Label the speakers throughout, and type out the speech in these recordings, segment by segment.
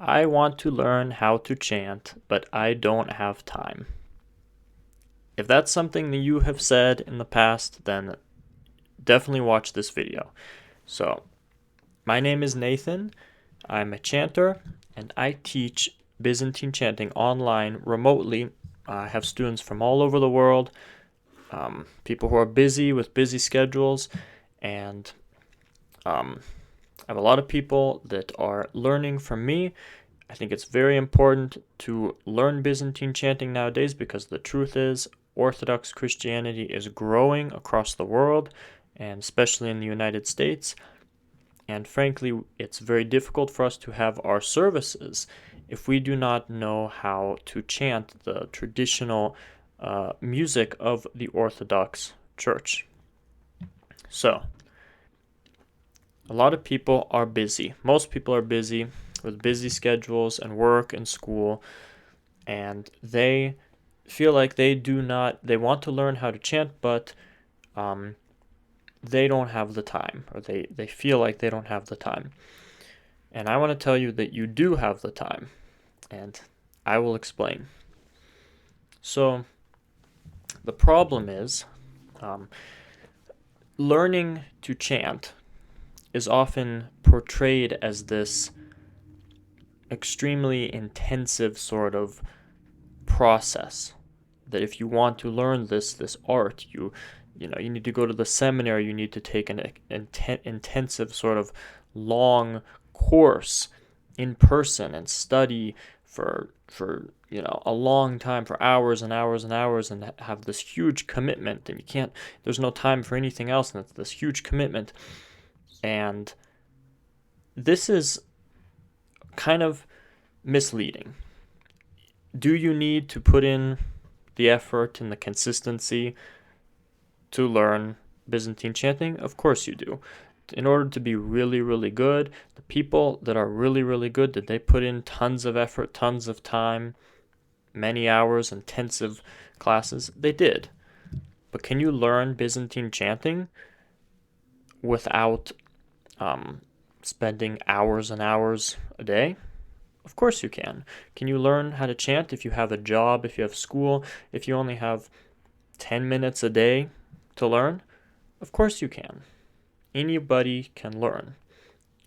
Speaker 1: I want to learn how to chant, but I don't have time. If that's something that you have said in the past, then definitely watch this video. So, my name is Nathan. I'm a chanter, and I teach Byzantine chanting online remotely. I have students from all over the world, people who are busy with busy schedules, and I have a lot of people that are learning from me. I think it's very important to learn Byzantine chanting nowadays because the truth is Orthodox Christianity is growing across the world, and especially in the United States. And frankly, it's very difficult for us to have our services if we do not know how to chant the traditional music of the Orthodox Church. So, a lot of people are busy. Most people are busy with busy schedules and work and school, and they feel like they want to learn how to chant, but they don't have the time, or they feel like they don't have the time. And I want to tell you that you do have the time, and I will explain. So, the problem is, learning to chant is often portrayed as this extremely intensive sort of process, that if you want to learn this art, you need to go to the seminary, you need to take an intensive sort of long course in person and study for a long time, for hours and hours and hours, and have this huge commitment, and there's no time for anything else, and it's this huge commitment. And this is kind of misleading. Do you need to put in the effort and the consistency to learn Byzantine chanting? Of course you do. In order to be really, really good, the people that are really, really good, did they put in tons of effort, tons of time, many hours, intensive classes? They did. But can you learn Byzantine chanting without spending hours and hours a day? Of course you can. Can you learn how to chant if you have a job, if you have school, if you only have 10 minutes a day to learn? Of course you can. Anybody can learn,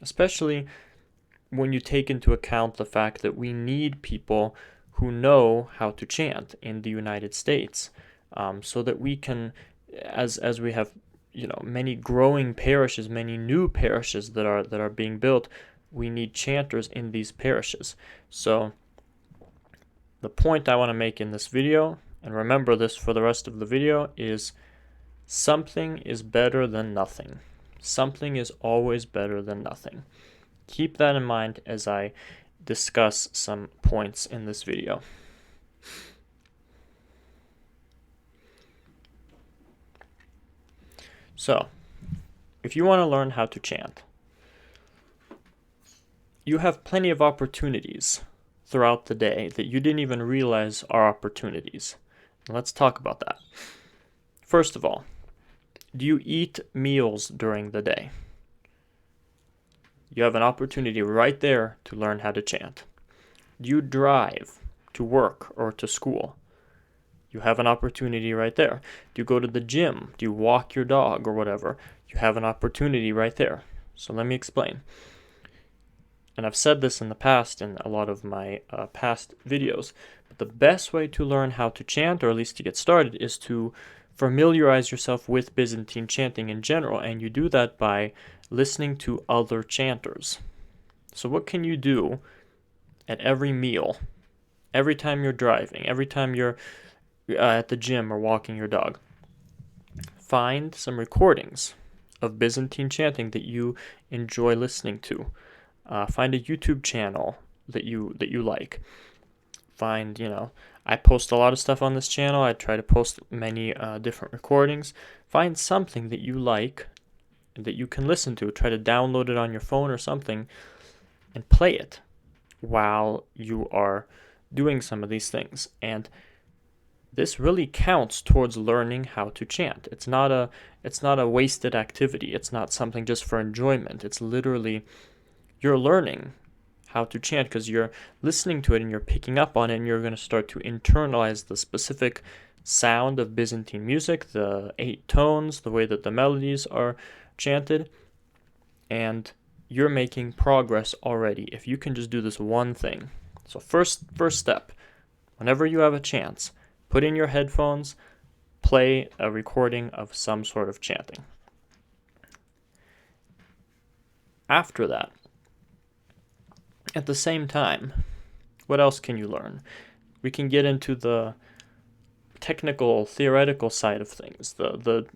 Speaker 1: especially when you take into account the fact that we need people who know how to chant in the United States, so that we can, as we have many growing parishes, many new parishes that are being built, we need chanters in these parishes. So the point I want to make in this video, and remember this for the rest of the video, is something is better than nothing. Something is always better than nothing. Keep that in mind as I discuss some points in this video. So, if you want to learn how to chant, you have plenty of opportunities throughout the day that you didn't even realize are opportunities. Let's talk about that. First of all, do you eat meals during the day? You have an opportunity right there to learn how to chant. Do you drive to work or to school? You have an opportunity right there. Do you go to the gym? Do you walk your dog or whatever? You have an opportunity right there. So let me explain. And I've said this in the past in a lot of my past videos, but the best way to learn how to chant, or at least to get started, is to familiarize yourself with Byzantine chanting in general, and you do that by listening to other chanters. So what can you do at every meal, every time you're driving, every time you're at the gym or walking your dog? Find some recordings of Byzantine chanting that you enjoy listening to. Find a YouTube channel that you like. Find, I post a lot of stuff on this channel. I try to post many different recordings. Find something that you like that you can listen to. Try to download it on your phone or something and play it while you are doing some of these things. And this really counts towards learning how to chant. It's not a wasted activity. It's not something just for enjoyment. It's literally, you're learning how to chant, because you're listening to it and you're picking up on it, and you're going to start to internalize the specific sound of Byzantine music, the 8 tones, the way that the melodies are chanted, and you're making progress already if you can just do this one thing. So first step, whenever you have a chance, put in your headphones, play a recording of some sort of chanting. After that, at the same time, what else can you learn? We can get into the technical, theoretical side of things, the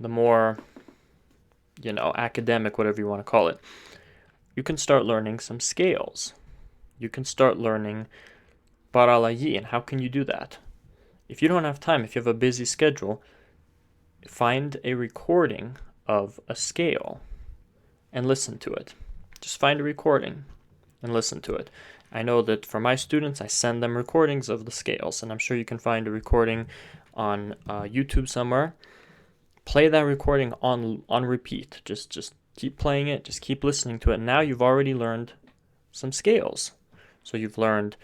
Speaker 1: more, academic, whatever you want to call it. You can start learning some scales. You can start learning paralayi. And how can you do that? If you don't have time, if you have a busy schedule, find a recording of a scale and listen to it. Just find a recording and listen to it. I know that for my students, I send them recordings of the scales, and I'm sure you can find a recording on YouTube somewhere. Play that recording on repeat. Just keep playing it. Just keep listening to it. Now you've already learned some scales. So you've learned,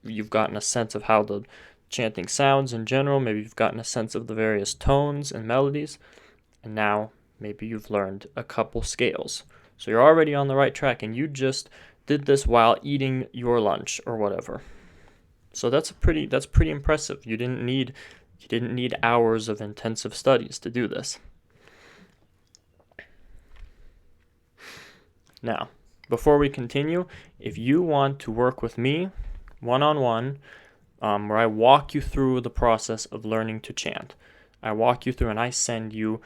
Speaker 1: you've gotten a sense of how the chanting sounds in general. Maybe you've gotten a sense of the various tones and melodies. And now maybe you've learned a couple scales. So you're already on the right track, and you just did this while eating your lunch or whatever. So that's pretty impressive. You didn't need hours of intensive studies to do this. Now, before we continue, if you want to work with me one-on-one, where I walk you through the process of learning to chant, I walk you through and I send you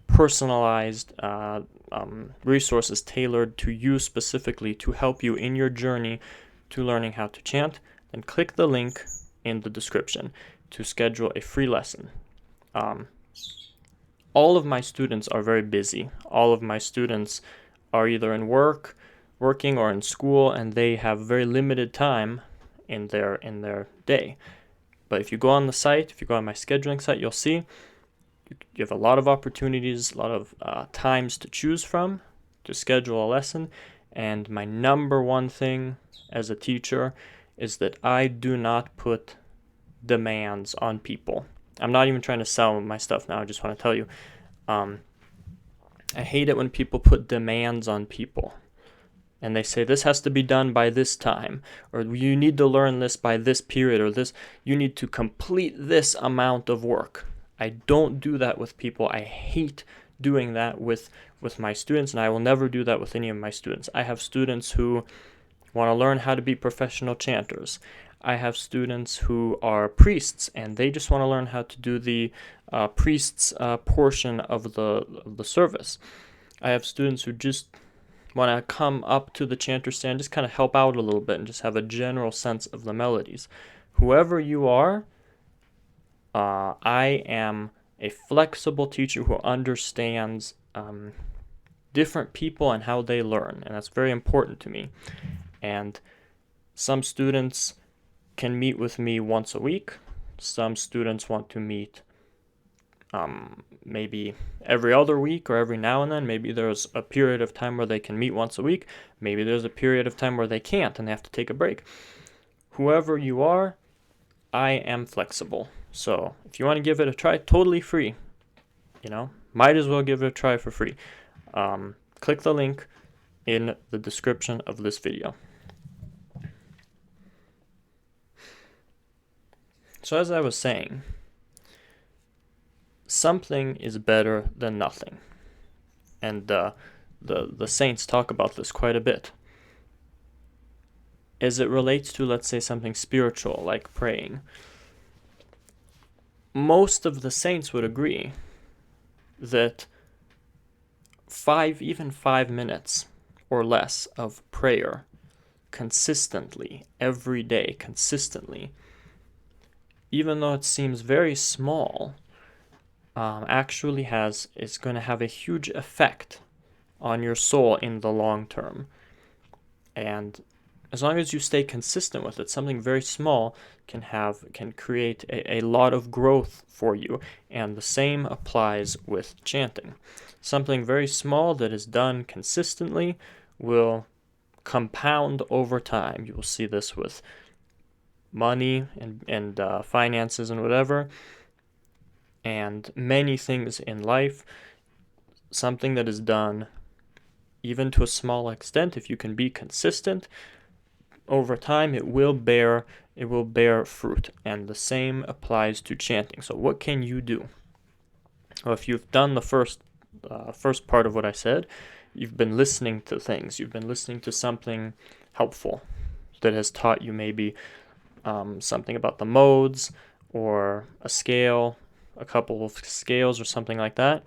Speaker 1: personalized resources tailored to you specifically to help you in your journey to learning how to chant, then click the link in the description to schedule a free lesson. All of my students are very busy. All of my students are either in working or in school, and they have very limited time in their day. But if you go on the site, if you go on my scheduling site, you'll see you have a lot of opportunities, a lot of times to choose from to schedule a lesson. And my number one thing as a teacher is that I do not put demands on people. I'm not even trying to sell my stuff now. I just want to tell you, I hate it when people put demands on people. And they say, this has to be done by this time, or you need to learn this by this period, or this, you need to complete this amount of work. I don't do that with people. I hate doing that with my students, and I will never do that with any of my students. I have students who want to learn how to be professional chanters. I have students who are priests, and they just want to learn how to do the priest's portion of the service. I have students who just want to come up to the chanter stand, just kind of help out a little bit and just have a general sense of the melodies. Whoever you are, I am a flexible teacher who understands different people and how they learn, and that's very important to me. And some students can meet with me once a week. Some students want to meet maybe every other week or every now and then. Maybe there's a period of time where they can meet once a week. Maybe there's a period of time where they can't and they have to take a break. Whoever you are, I am flexible. So if you want to give it a try, totally free. Might as well give it a try for free. Click the link in the description of this video. So as I was saying, something is better than nothing. And the saints talk about this quite a bit. As it relates to, let's say, something spiritual, like praying, most of the saints would agree that even 5 minutes or less of prayer consistently, every day, consistently, even though it seems very small, actually is going to have a huge effect on your soul in the long term. And as long as you stay consistent with it, something very small can create a lot of growth for you. And the same applies with chanting. Something very small that is done consistently will compound over time. You will see this with money and finances and whatever, and many things in life. Something that is done even to a small extent, if you can be consistent over time, it will bear fruit. And the same applies to chanting. So what can you do? Well, if you've done the first part of what I said, you've been listening to things. You've been listening to something helpful that has taught you maybe something about the modes, or a scale, a couple of scales or something like that.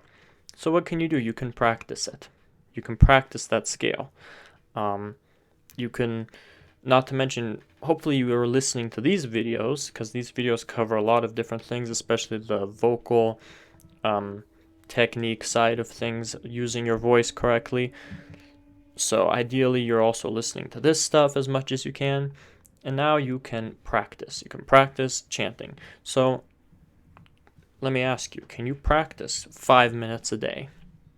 Speaker 1: So what can you do? You can practice it. You can practice that scale. You can, not to mention, hopefully you are listening to these videos, because these videos cover a lot of different things, especially the vocal technique side of things, using your voice correctly. So ideally you're also listening to this stuff as much as you can. And now you can practice. You can practice chanting. So let me ask you, can you practice 5 minutes a day?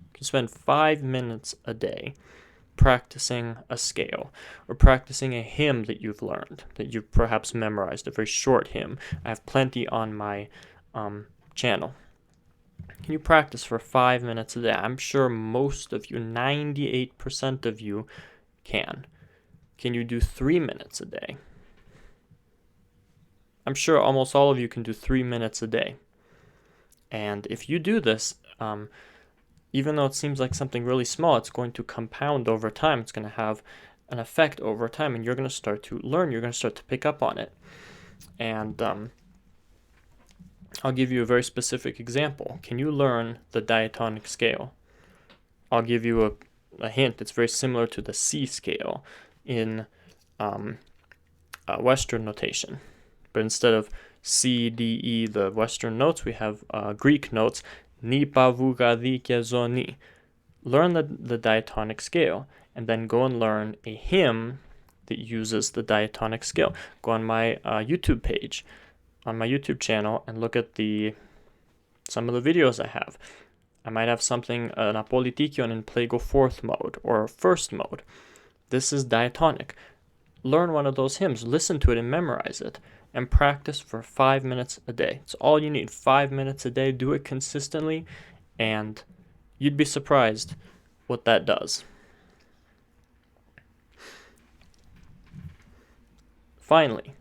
Speaker 1: You can spend 5 minutes a day practicing a scale, or practicing a hymn that you've learned, that you've perhaps memorized, a very short hymn. I have plenty on my channel. Can you practice for 5 minutes a day? I'm sure most of you, 98% of you, can. Can you do 3 minutes a day? I'm sure almost all of you can do 3 minutes a day. And if you do this, even though it seems like something really small, it's going to compound over time. It's going to have an effect over time, and you're going to start to learn. You're going to start to pick up on it. And I'll give you a very specific example. Can you learn the diatonic scale? I'll give you a hint. It's very similar to the C scale in Western notation. But instead of C, D, E, the Western notes, we have Greek notes. Ni pa vu ga di ke zo ni. Learn the diatonic scale, and then go and learn a hymn that uses the diatonic scale. Go on my YouTube page, on my YouTube channel, and look at some of the videos I have. I might have something, an apolitikion in Plego 4th mode, or 1st mode. This is diatonic. Learn one of those hymns, listen to it and memorize it, and practice for 5 minutes a day. It's all you need, 5 minutes a day. Do it consistently, and you'd be surprised what that does. Finally,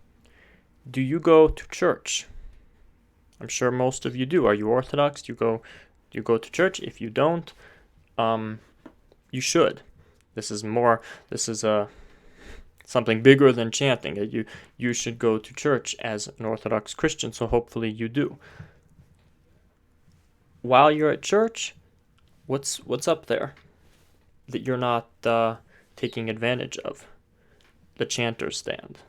Speaker 1: do you go to church? I'm sure most of you do. Are you Orthodox? Do you go to church? If you don't, you should. This is something bigger than chanting. You should go to church as an Orthodox Christian, so hopefully you do. While you're at church, what's up there that you're not taking advantage of? The chanter stand.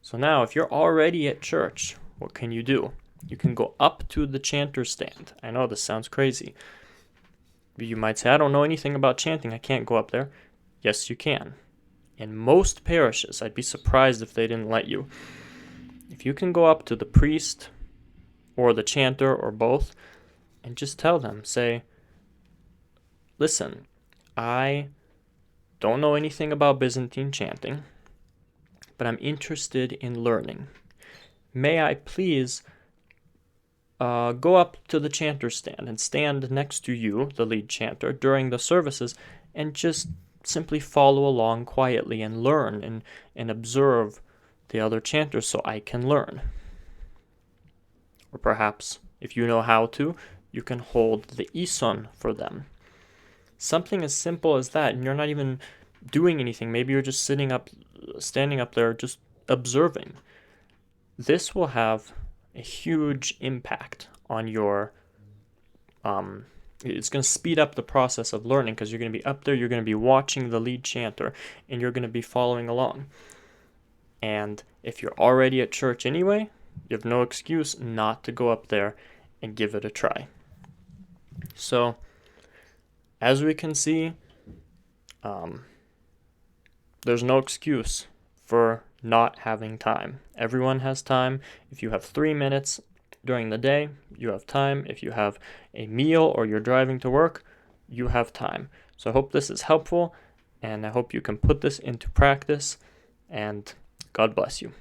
Speaker 1: So now, if you're already at church, what can you do? You can go up to the chanter stand. I know this sounds crazy. But you might say, I don't know anything about chanting. I can't go up there. Yes, you can. In most parishes, I'd be surprised if they didn't let you. If you can go up to the priest or the chanter or both and just tell them, say, listen, I don't know anything about Byzantine chanting, but I'm interested in learning. May I please go up to the chanter stand and stand next to you, the lead chanter, during the services, and just simply follow along quietly and learn and observe the other chanters so I can learn. Or perhaps, if you know how to, you can hold the ison for them. Something as simple as that, and you're not even doing anything. Maybe you're just standing up there, just observing. This will have a huge impact on your it's going to speed up the process of learning, because you're going to be up there, you're going to be watching the lead chanter, and you're going to be following along. And if you're already at church anyway, you have no excuse not to go up there and give it a try. So, as we can see, There's no excuse for not having time. Everyone has time. If you have 3 minutes during the day, you have time. If you have a meal or you're driving to work, you have time. So I hope this is helpful, and I hope you can put this into practice, and God bless you.